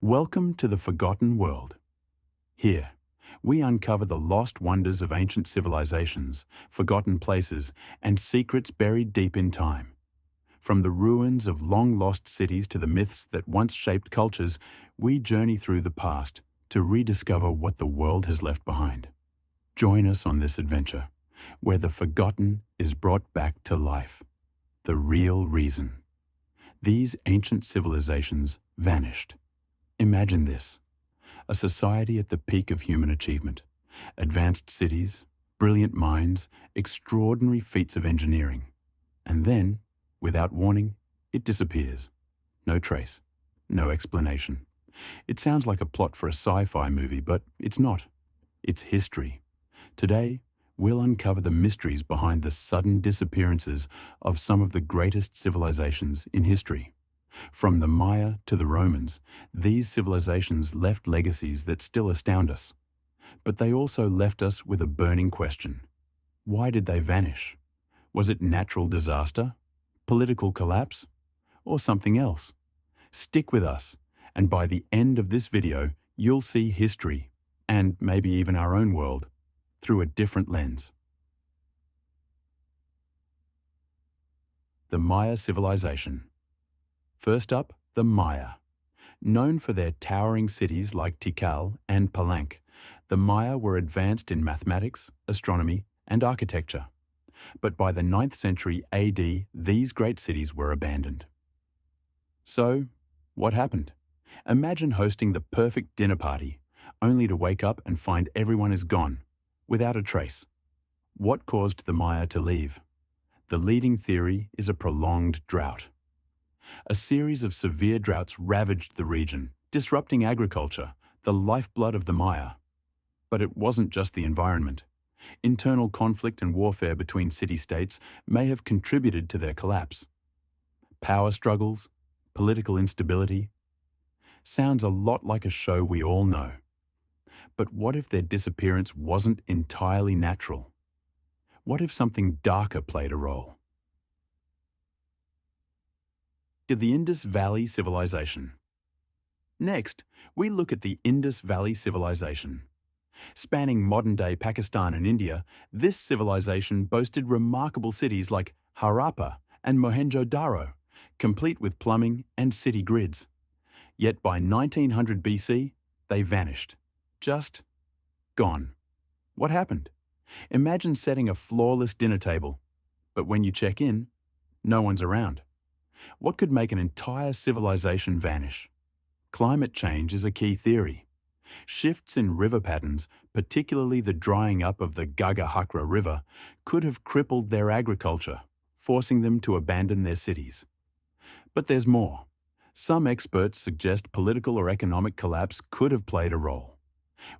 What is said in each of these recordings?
Welcome to the Forgotten World. Here, we uncover the lost wonders of ancient civilizations, forgotten places, and secrets buried deep in time. From the ruins of long-lost cities to the myths that once shaped cultures, we journey through the past to rediscover what the world has left behind. Join us on this adventure, where the forgotten is brought back to life. The real reason. These ancient civilizations vanished. Imagine this: a society at the peak of human achievement, advanced cities, brilliant minds, extraordinary feats of engineering. And then, without warning, it disappears. No trace, no explanation. It sounds like a plot for a sci-fi movie, but it's not. It's history. Today, we'll uncover the mysteries behind the sudden disappearances of some of the greatest civilizations in history. From the Maya to the Romans, these civilizations left legacies that still astound us. But they also left us with a burning question. Why did they vanish? Was it natural disaster, political collapse, or something else? Stick with us, and by the end of this video, you'll see history, and maybe even our own world, through a different lens. The Maya civilization. First up, the Maya. Known for their towering cities like Tikal and Palenque, the Maya were advanced in mathematics, astronomy, and architecture. But by the 9th century AD, these great cities were abandoned. So, what happened? Imagine hosting the perfect dinner party, only to wake up and find everyone is gone, without a trace. What caused the Maya to leave? The leading theory is a prolonged drought. A series of severe droughts ravaged the region, disrupting agriculture, the lifeblood of the Maya. But it wasn't just the environment. Internal conflict and warfare between city-states may have contributed to their collapse. Power struggles, political instability. Sounds a lot like a show we all know. But what if their disappearance wasn't entirely natural? What if something darker played a role? The Indus Valley Civilization. Next, we look at the Indus Valley Civilization. Spanning modern-day Pakistan and India, this civilization boasted remarkable cities like Harappa and Mohenjo-Daro, complete with plumbing and city grids. Yet by 1900 BC, they vanished. Just gone. What happened? Imagine setting a flawless dinner table, but when you check in, no one's around. What could make an entire civilization vanish? Climate change is a key theory. Shifts in river patterns, particularly the drying up of the Gagahakra River, could have crippled their agriculture, forcing them to abandon their cities. But there's more. Some experts suggest political or economic collapse could have played a role.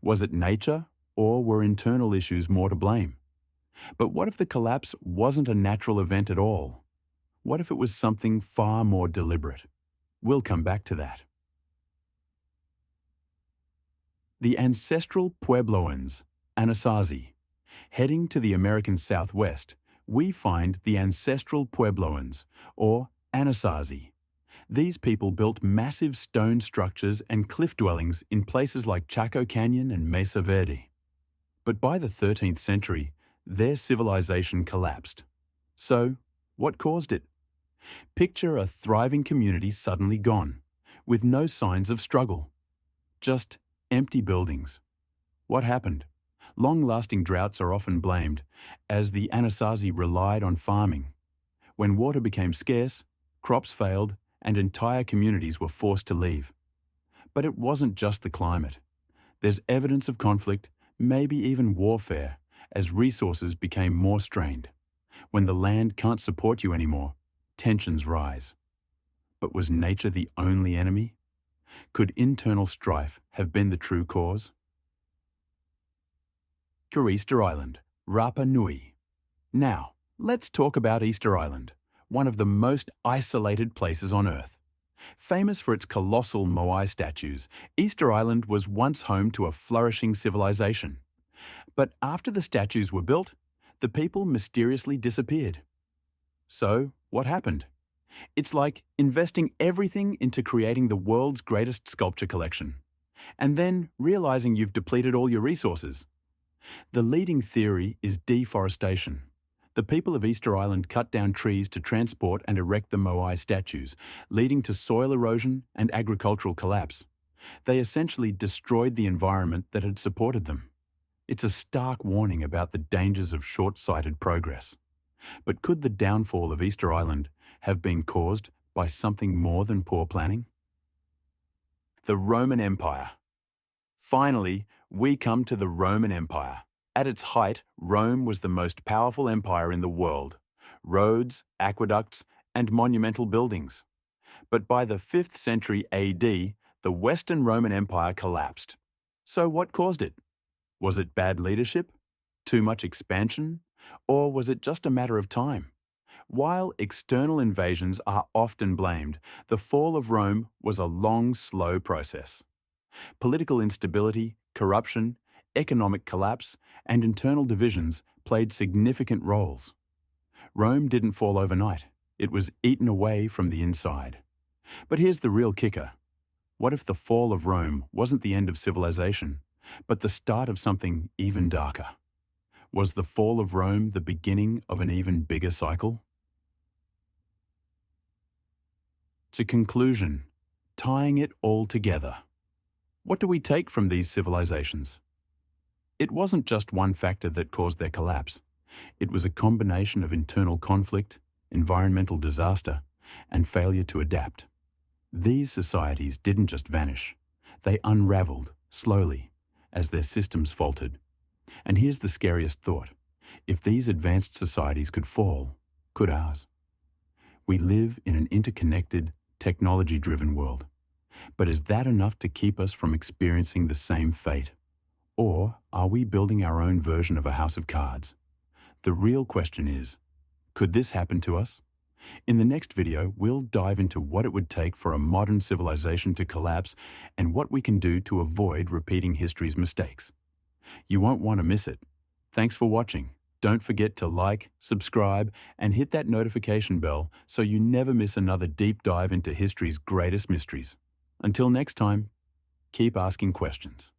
Was it nature, or were internal issues more to blame? But what if the collapse wasn't a natural event at all? What if it was something far more deliberate? We'll come back to that. The ancestral Puebloans, Anasazi. Heading to the American Southwest, we find the ancestral Puebloans, or Anasazi. These people built massive stone structures and cliff dwellings in places like Chaco Canyon and Mesa Verde. But by the 13th century, their civilization collapsed. So, what caused it? Picture a thriving community suddenly gone, with no signs of struggle. Just empty buildings. What happened? Long-lasting droughts are often blamed, as the Anasazi relied on farming. When water became scarce, crops failed, and entire communities were forced to leave. But it wasn't just the climate. There's evidence of conflict, maybe even warfare, as resources became more strained. When the land can't support you anymore, tensions rise. But was nature the only enemy? Could internal strife have been the true cause? Easter Island, Rapa Nui. Now, let's talk about Easter Island, one of the most isolated places on Earth. Famous for its colossal Moai statues, Easter Island was once home to a flourishing civilization. But after the statues were built, the people mysteriously disappeared. So, what happened? It's like investing everything into creating the world's greatest sculpture collection, and then realizing you've depleted all your resources. The leading theory is deforestation. The people of Easter Island cut down trees to transport and erect the Moai statues, leading to soil erosion and agricultural collapse. They essentially destroyed the environment that had supported them. It's a stark warning about the dangers of short-sighted progress. But could the downfall of Easter Island have been caused by something more than poor planning? The Roman Empire. Finally, we come to the Roman Empire. At its height, Rome was the most powerful empire in the world. Roads, aqueducts, and monumental buildings. But by the 5th century AD, the Western Roman Empire collapsed. So what caused it? Was it bad leadership? Too much expansion? Or was it just a matter of time? While external invasions are often blamed, the fall of Rome was a long, slow process. Political instability, corruption, economic collapse, and internal divisions played significant roles. Rome didn't fall overnight. It was eaten away from the inside. But here's the real kicker. What if the fall of Rome wasn't the end of civilization, but the start of something even darker? Was the fall of Rome the beginning of an even bigger cycle? To conclusion, tying it all together. What do we take from these civilizations? It wasn't just one factor that caused their collapse. It was a combination of internal conflict, environmental disaster, and failure to adapt. These societies didn't just vanish. They unraveled, slowly, as their systems faltered. And here's the scariest thought. If these advanced societies could fall, could ours? We live in an interconnected, technology-driven world. But is that enough to keep us from experiencing the same fate? Or are we building our own version of a house of cards? The real question is, could this happen to us? In the next video, we'll dive into what it would take for a modern civilization to collapse and what we can do to avoid repeating history's mistakes. You won't want to miss it. Thanks for watching. Don't forget to like, subscribe, and hit that notification bell so you never miss another deep dive into history's greatest mysteries. Until next time, keep asking questions.